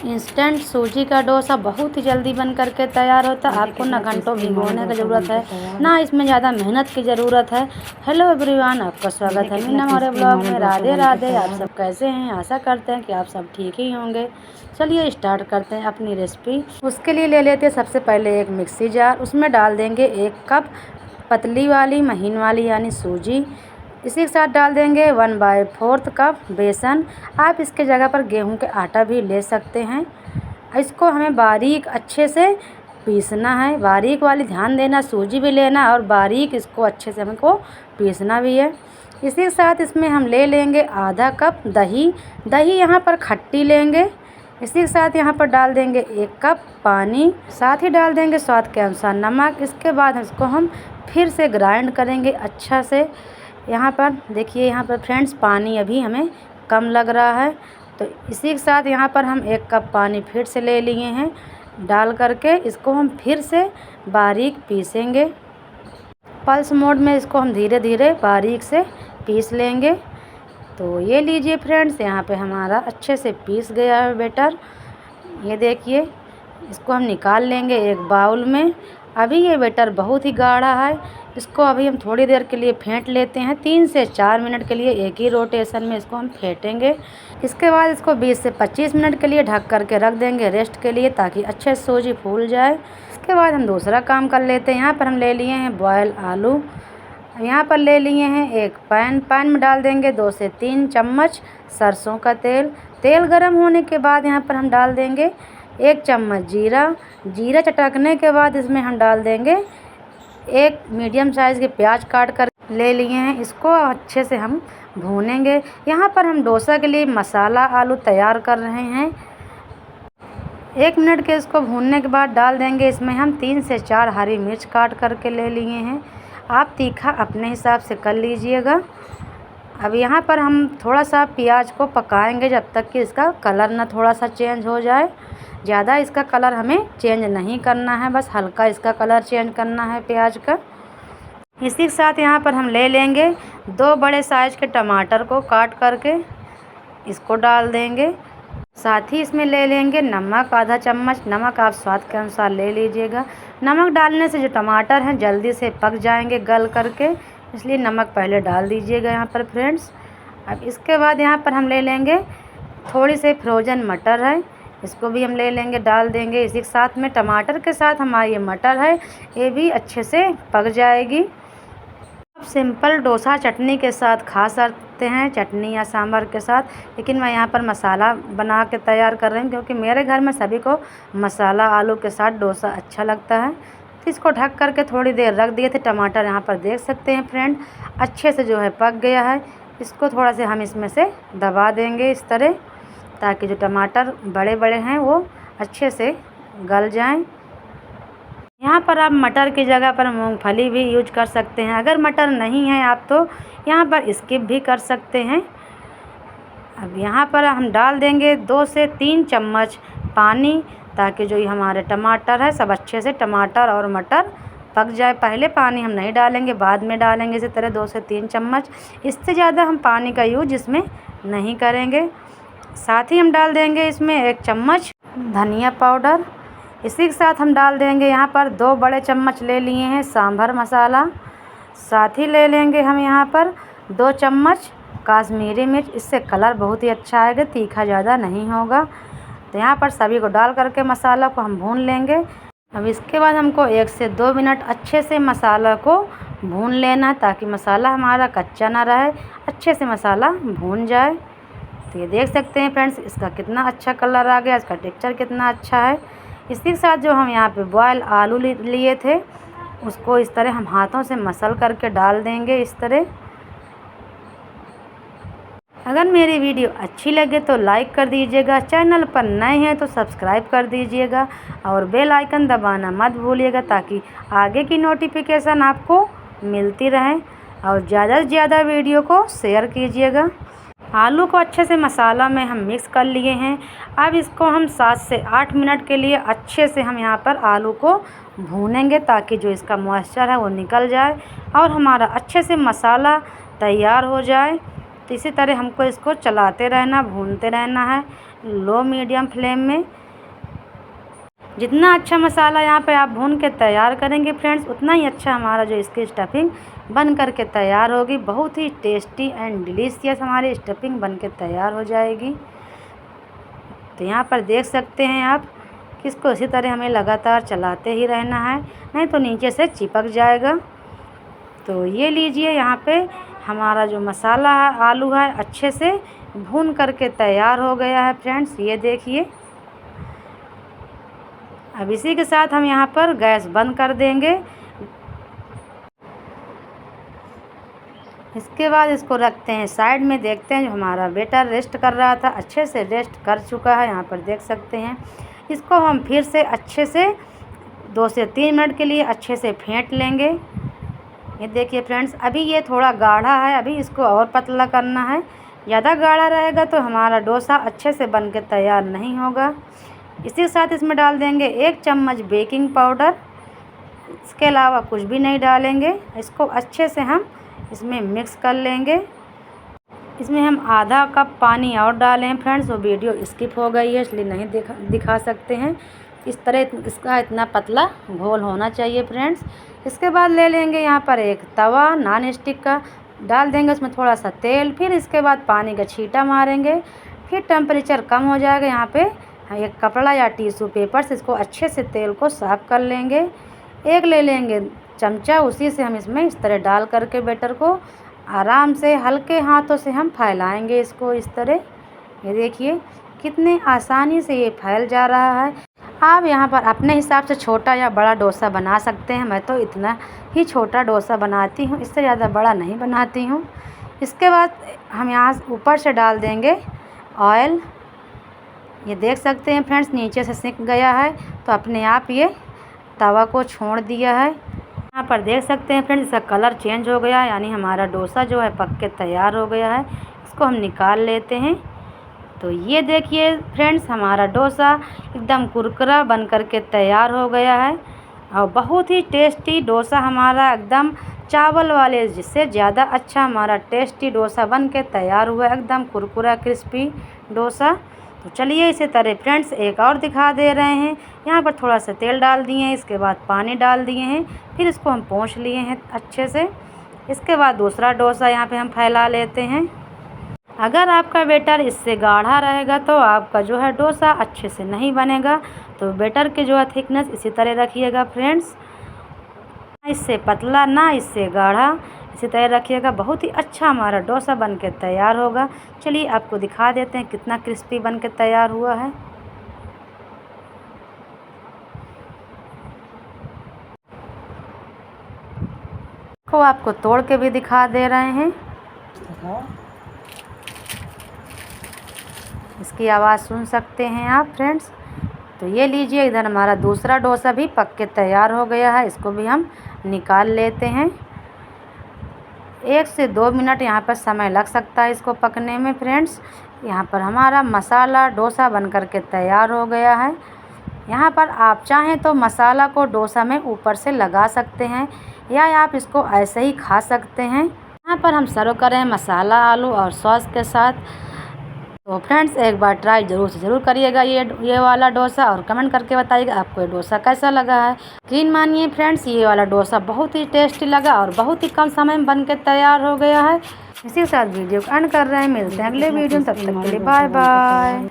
Instant सूजी का डोसा बहुत ही जल्दी बन करके तैयार होता है। आपको ना घंटों भिगोने की ज़रूरत है, ना इसमें ज़्यादा मेहनत की ज़रूरत है। हेलो एवरीवन, आपका स्वागत है मीना हमारे ब्लॉग में। राधे राधे। आप सब कैसे हैं? आशा करते हैं कि आप सब ठीक ही होंगे। चलिए स्टार्ट करते हैं अपनी रेसिपी। उसके लिए ले लेते हैं सबसे पहले एक मिक्सी जार। उसमें डाल देंगे 1 कप पतली वाली महीन वाली यानी सूजी। इसी के साथ डाल देंगे 1/4 कप बेसन। आप इसके जगह पर गेहूं के आटा भी ले सकते हैं। इसको हमें बारीक अच्छे से पीसना है। बारीक वाली ध्यान देना, सूजी भी लेना और बारीक इसको अच्छे से हमको पीसना भी है। इसी के साथ इसमें हम ले लेंगे आधा कप दही। दही यहाँ पर खट्टी लेंगे। इसी के साथ यहाँ पर डाल देंगे 1 कप पानी। साथ ही डाल देंगे स्वाद के अनुसार नमक। इसके बाद इसको हम फिर से ग्राइंड करेंगे अच्छा से। यहाँ पर देखिए, यहाँ पर फ्रेंड्स पानी अभी हमें कम लग रहा है, तो इसी के साथ यहाँ पर हम 1 कप पानी फिर से ले लिए हैं। डाल करके इसको हम फिर से बारीक पीसेंगे। पल्स मोड में इसको हम धीरे धीरे बारीक से पीस लेंगे। तो ये लीजिए फ्रेंड्स, यहाँ पे हमारा अच्छे से पीस गया है बैटर। ये देखिए, इसको हम निकाल लेंगे एक बाउल में। अभी ये बैटर बहुत ही गाढ़ा है, इसको अभी हम थोड़ी देर के लिए फेंट लेते हैं। 3 से 4 मिनट के लिए एक ही रोटेशन में इसको हम फेंटेंगे। इसके बाद इसको 20 से 25 मिनट के लिए ढक करके रख देंगे रेस्ट के लिए, ताकि अच्छे से सूजी फूल जाए। इसके बाद हम दूसरा काम कर लेते हैं। यहाँ पर हम ले लिए हैं बॉयल आलू। यहाँ पर ले लिए हैं एक पैन में डाल देंगे 2 से 3 चम्मच सरसों का तेल। तेल गर्म होने के बाद यहाँ पर हम डाल देंगे 1 चम्मच जीरा चटकने के बाद इसमें हम डाल देंगे 1 मीडियम साइज़ के प्याज काट कर ले लिए हैं। इसको अच्छे से हम भूनेंगे। यहाँ पर हम डोसा के लिए मसाला आलू तैयार कर रहे हैं। 1 मिनट के इसको भूनने के बाद डाल देंगे इसमें हम 3 से 4 हरी मिर्च काट करके ले लिए हैं। आप तीखा अपने हिसाब से कर लीजिएगा। अब यहाँ पर हम थोड़ा सा प्याज को पकाएंगे जब तक कि इसका कलर ना थोड़ा सा चेंज हो जाए। ज़्यादा इसका कलर हमें चेंज नहीं करना है, बस हल्का इसका कलर चेंज करना है प्याज का। इसी के साथ यहाँ पर हम ले लेंगे 2 बड़े साइज़ के टमाटर को काट करके इसको डाल देंगे। साथ ही इसमें ले लेंगे नमक आधा चम्मच। नमक आप स्वाद के अनुसार ले लीजिएगा। नमक डालने से जो टमाटर हैं जल्दी से पक जाएंगे गल करके, इसलिए नमक पहले डाल दीजिएगा यहाँ पर फ्रेंड्स। अब इसके बाद यहाँ पर हम ले लेंगे थोड़ी से फ्रोज़न मटर है, इसको भी हम ले लेंगे डाल देंगे। इसी के साथ में टमाटर के साथ हमारी ये मटर है, ये भी अच्छे से पक जाएगी। अब सिंपल डोसा चटनी के साथ खा सकते हैं, चटनी या सांभर के साथ, लेकिन मैं यहाँ पर मसाला बना के तैयार कर रही हूँ क्योंकि मेरे घर में सभी को मसाला आलू के साथ डोसा अच्छा लगता है। तो इसको ढक करके थोड़ी देर रख दिए थे। टमाटर यहाँ पर देख सकते हैं फ्रेंड अच्छे से जो है पक गया है। इसको थोड़ा से हम इसमें से दबा देंगे इस तरह, ताकि जो टमाटर बड़े बड़े हैं वो अच्छे से गल जाएं। यहाँ पर आप मटर की जगह पर मूंगफली भी यूज कर सकते हैं। अगर मटर नहीं है आप तो यहाँ पर स्किप भी कर सकते हैं। अब यहाँ पर हम डाल देंगे 2 से 3 चम्मच पानी, ताकि जो ये हमारे टमाटर है सब अच्छे से टमाटर और मटर पक जाए। पहले पानी हम नहीं डालेंगे, बाद में डालेंगे। इसी तरह 2 से 3 चम्मच, इससे ज़्यादा हम पानी का यूज इसमें नहीं करेंगे। साथ ही हम डाल देंगे इसमें 1 चम्मच धनिया पाउडर। इसी के साथ हम डाल देंगे यहाँ पर 2 बड़े चम्मच ले लिए हैं सांभर मसाला। साथ ही ले लेंगे हम यहाँ पर 2 चम्मच काश्मीरी मिर्च, इससे कलर बहुत ही अच्छा आएगा, तीखा ज़्यादा नहीं होगा। तो यहाँ पर सभी को डाल करके मसाला को हम भून लेंगे। अब इसके बाद हमको 1 से 2 मिनट अच्छे से मसाला को भून लेना है, ताकि मसाला हमारा कच्चा ना रहे, अच्छे से मसाला भून जाए। तो ये देख सकते हैं फ्रेंड्स इसका कितना अच्छा कलर आ गया, इसका टेक्सचर कितना अच्छा है। इसी के साथ जो हम यहाँ पे बॉयल आलू लिए थे उसको इस तरह हम हाथों से मसल करके डाल देंगे इस तरह। अगर मेरी वीडियो अच्छी लगे तो लाइक कर दीजिएगा, चैनल पर नए हैं तो सब्सक्राइब कर दीजिएगा और बेल आइकन दबाना मत भूलिएगा, ताकि आगे की नोटिफिकेशन आपको मिलती रहे। और ज़्यादा से ज़्यादा वीडियो को शेयर कीजिएगा। आलू को अच्छे से मसाला में हम मिक्स कर लिए हैं। अब इसको हम 7 से 8 मिनट के लिए अच्छे से हम यहाँ पर आलू को भूनेंगे, ताकि जो इसका मॉइस्चर है वो निकल जाए और हमारा अच्छे से मसाला तैयार हो जाए। तो इसी तरह हमको इसको चलाते रहना, भूनते रहना है। लो मीडियम फ्लेम में। जितना अच्छा मसाला यहाँ पे आप भून के तैयार करेंगे फ्रेंड्स, उतना ही अच्छा हमारा जो इसकी स्टफिंग बन कर के तैयार होगी। बहुत ही टेस्टी एंड डिलीशियस हमारी स्टफिंग बन के तैयार हो जाएगी। तो यहाँ पर देख सकते हैं आप कि इसको इसी तरह हमें लगातार चलाते ही रहना है, नहीं तो नीचे से चिपक जाएगा। तो ये लीजिए, यहाँ पे हमारा जो मसाला है, आलू है, अच्छे से भून करके तैयार हो गया है फ्रेंड्स। ये देखिए, अब इसी के साथ हम यहाँ पर गैस बंद कर देंगे। इसके बाद इसको रखते हैं साइड में। देखते हैं जो हमारा बैटर रेस्ट कर रहा था, अच्छे से रेस्ट कर चुका है। यहाँ पर देख सकते हैं। इसको हम फिर से अच्छे से 2 से 3 मिनट के लिए अच्छे से फेंट लेंगे। ये देखिए फ्रेंड्स, अभी ये थोड़ा गाढ़ा है, अभी इसको और पतला करना है। ज़्यादा गाढ़ा रहेगा तो हमारा डोसा अच्छे से बन के तैयार नहीं होगा। इसी के साथ इसमें डाल देंगे 1 चम्मच बेकिंग पाउडर। इसके अलावा कुछ भी नहीं डालेंगे। इसको अच्छे से हम इसमें मिक्स कर लेंगे। इसमें हम आधा कप पानी और डालें हैं फ्रेंड्स। वो वीडियो स्किप हो गई है इसलिए नहीं दिखा सकते हैं। इस तरह इसका इतना पतला घोल होना चाहिए फ्रेंड्स। इसके बाद ले लेंगे यहाँ पर एक तवा नॉन स्टिक का, डाल देंगे उसमें थोड़ा सा तेल। फिर इसके बाद पानी का छींटा मारेंगे। फिर टेम्परेचर कम हो जाएगा। यहाँ पे एक कपड़ा या टिश्यू पेपर से इसको अच्छे से तेल को साफ़ कर लेंगे। एक ले लेंगे चमचा, उसी से हम इसमें इस तरह डाल करके बैटर को आराम से हल्के हाथों से हम फैलाएंगे इसको इस तरह। ये देखिए कितने आसानी से ये फैल जा रहा है। आप यहाँ पर अपने हिसाब से छोटा या बड़ा डोसा बना सकते हैं। मैं तो इतना ही छोटा डोसा बनाती हूँ, इससे ज़्यादा बड़ा नहीं बनाती हूँ। इसके बाद हम यहाँ ऊपर से डाल देंगे ऑयल। ये देख सकते हैं फ्रेंड्स, नीचे से सिक गया है तो अपने आप ये तवा को छोड़ दिया है। यहाँ पर देख सकते हैं फ्रेंड्स, इसका कलर चेंज हो गया है, यानी हमारा डोसा जो है पक के तैयार हो गया है। इसको हम निकाल लेते हैं। तो ये देखिए फ्रेंड्स, हमारा डोसा एकदम कुरकुरा बन कर के तैयार हो गया है। और बहुत ही टेस्टी डोसा हमारा एकदम चावल वाले जिससे ज़्यादा अच्छा हमारा टेस्टी डोसा बन के तैयार हुआ है, एकदम कुरकुरा क्रिस्पी डोसा। तो चलिए इसी तरह फ्रेंड्स एक और दिखा दे रहे हैं। यहाँ पर थोड़ा सा तेल डाल दिए हैं, इसके बाद पानी डाल दिए हैं, फिर इसको हम पोंछ लिए हैं अच्छे से। इसके बाद दूसरा डोसा यहाँ पे हम फैला लेते हैं। अगर आपका बैटर इससे गाढ़ा रहेगा तो आपका जो है डोसा अच्छे से नहीं बनेगा। तो बैटर के जो है थिकनेस इसी तरह रखिएगा फ्रेंड्स, ना इससे पतला ना इससे गाढ़ा, इसी तरह रखिएगा। बहुत ही अच्छा हमारा डोसा बन के तैयार होगा। चलिए आपको दिखा देते हैं कितना क्रिस्पी बन के तैयार हुआ है। को आपको तोड़ के भी दिखा दे रहे हैं। इसकी आवाज़ सुन सकते हैं आप फ्रेंड्स। तो ये लीजिए, इधर हमारा दूसरा डोसा भी पक के तैयार हो गया है। इसको भी हम निकाल लेते हैं। 1 से 2 मिनट यहाँ पर समय लग सकता है इसको पकने में फ्रेंड्स। यहाँ पर हमारा मसाला डोसा बन कर के तैयार हो गया है। यहाँ पर आप चाहें तो मसाला को डोसा में ऊपर से लगा सकते हैं या आप इसको ऐसे ही खा सकते हैं। यहाँ पर हम सर्व करें मसाला आलू और सॉस के साथ। तो फ्रेंड्स एक बार ट्राई ज़रूर करिएगा ये वाला डोसा, और कमेंट करके बताइएगा आपको ये डोसा कैसा लगा है। यकीन मानिए फ्रेंड्स, ये वाला डोसा बहुत ही टेस्टी लगा और बहुत ही कम समय में बन के तैयार हो गया है। इसी के साथ वीडियो को एंड कर रहे हैं। मिलते हैं अगले वीडियो में, तब तक के लिए बाय बाय।